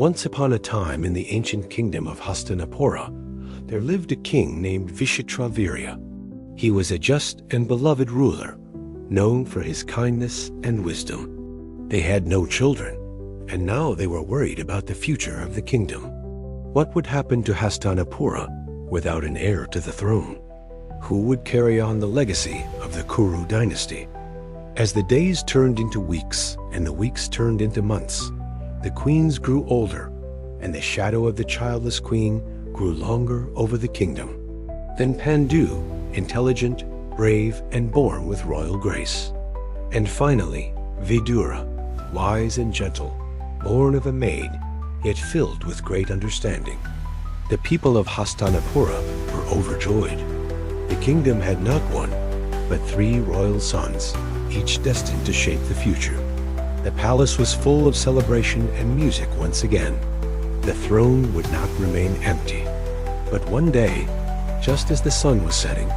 Once upon a time in the ancient kingdom of Hastinapura, there lived a king named Vischitravirya. He was a just and beloved ruler, known for his kindness and wisdom. They had no children, and now they were worried about the future of the kingdom. What would happen to Hastinapura without an heir to the throne? Who would carry on the legacy of the Kuru dynasty? As the days turned into weeks and the weeks turned into months, the queens grew older, and the shadow of the childless queen grew longer over the kingdom. Then Pandu, intelligent, brave, and born with royal grace. And finally, Vidura, wise and gentle, born of a maid, yet filled with great understanding. The people of Hastinapura were overjoyed. The kingdom had not one, but 3 royal sons, each destined to shape the future. The palace was full of celebration and music once again. The throne would not remain empty. But one day, just as the sun was setting,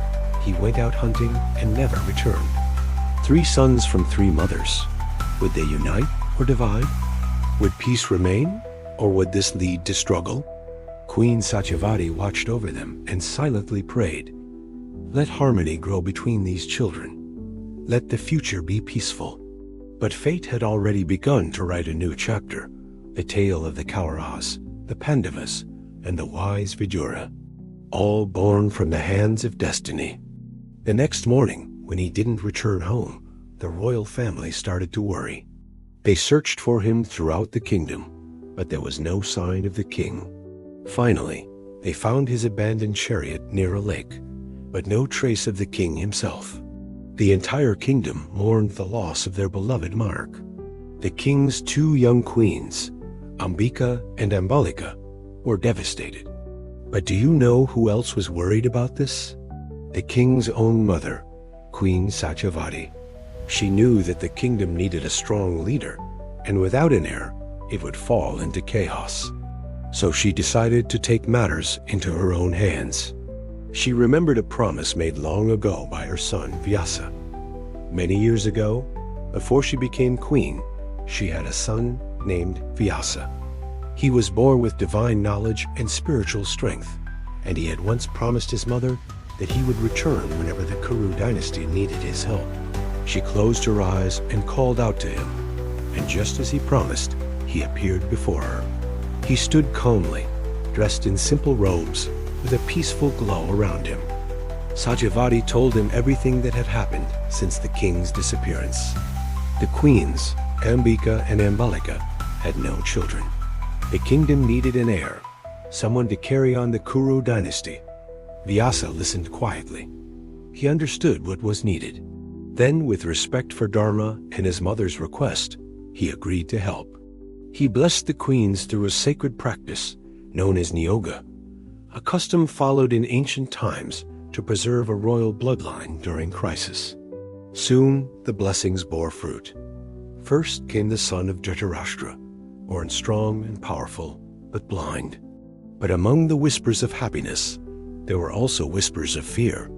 he went out hunting and never returned. 3 sons from 3 mothers. Would they unite or divide? Would peace remain, or would this lead to struggle? Queen Satyavati watched over them and silently prayed, "Let harmony grow between these children. Let the future be peaceful." But fate had already begun to write a new chapter, the tale of the Kauravas, the Pandavas, and the wise Vidura, all born from the hands of destiny. The next morning, when he didn't return home, the royal family started to worry. They searched for him throughout the kingdom, but there was no sign of the king. Finally, they found his abandoned chariot near a lake, but no trace of the king himself. The entire kingdom mourned the loss of their beloved monarch. The king's 2 young queens, Ambika and Ambalika, were devastated. But do you know who else was worried about this? The king's own mother, Queen Satyavati. She knew that the kingdom needed a strong leader, and without an heir, it would fall into chaos. So she decided to take matters into her own hands. She remembered a promise made long ago by her son Vyasa. Many years ago, before she became queen, she had a son named Vyasa. He was born with divine knowledge and spiritual strength, and he had once promised his mother that he would return whenever the Kuru dynasty needed his help. She closed her eyes and called out to him, and just as he promised, he appeared before her. He stood calmly, dressed in simple robes, with a peaceful glow around him. Satyavati told him everything that had happened since the king's disappearance. The queens, Ambika and Ambalika, had no children. The kingdom needed an heir, someone to carry on the Kuru dynasty. Vyasa listened quietly. He understood what was needed. Then, with respect for Dharma and his mother's request, he agreed to help. He blessed the queens through a sacred practice known as Niyoga, a custom followed in ancient times to preserve a royal bloodline during crisis. Soon, the blessings bore fruit. First came the son of Dhritarashtra, born strong and powerful, but blind. But among the whispers of happiness, there were also whispers of fear.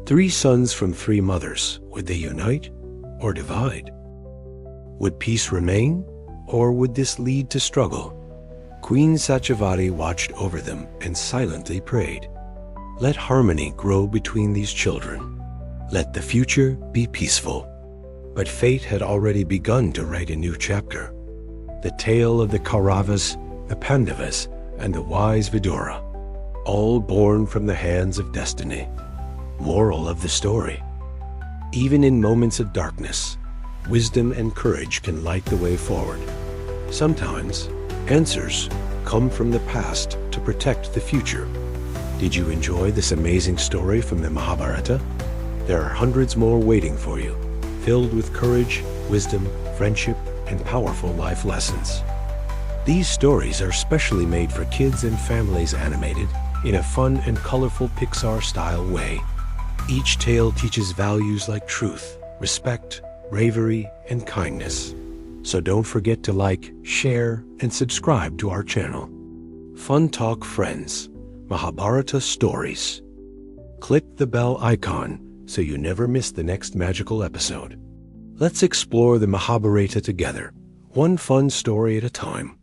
3 sons from 3 mothers, would they unite or divide? Would peace remain, or would this lead to struggle? Queen Satyavati watched over them and silently prayed, "Let harmony grow between these children. Let the future be peaceful." But fate had already begun to write a new chapter. The tale of the Kauravas, the Pandavas, and the wise Vidura, all born from the hands of destiny. Moral of the story: even in moments of darkness, wisdom and courage can light the way forward. Sometimes, answers come from the past to protect the future. Did you enjoy this amazing story from the Mahabharata? There are hundreds more waiting for you, filled with courage, wisdom, friendship, and powerful life lessons. These stories are specially made for kids and families, animated in a fun and colorful Pixar-style way. Each tale teaches values like truth, respect, bravery, and kindness. So don't forget to like, share, and subscribe to our channel. FuntalkFriends, Mahabharata Stories. Click the bell icon so you never miss the next magical episode. Let's explore the Mahabharata together, one fun story at a time.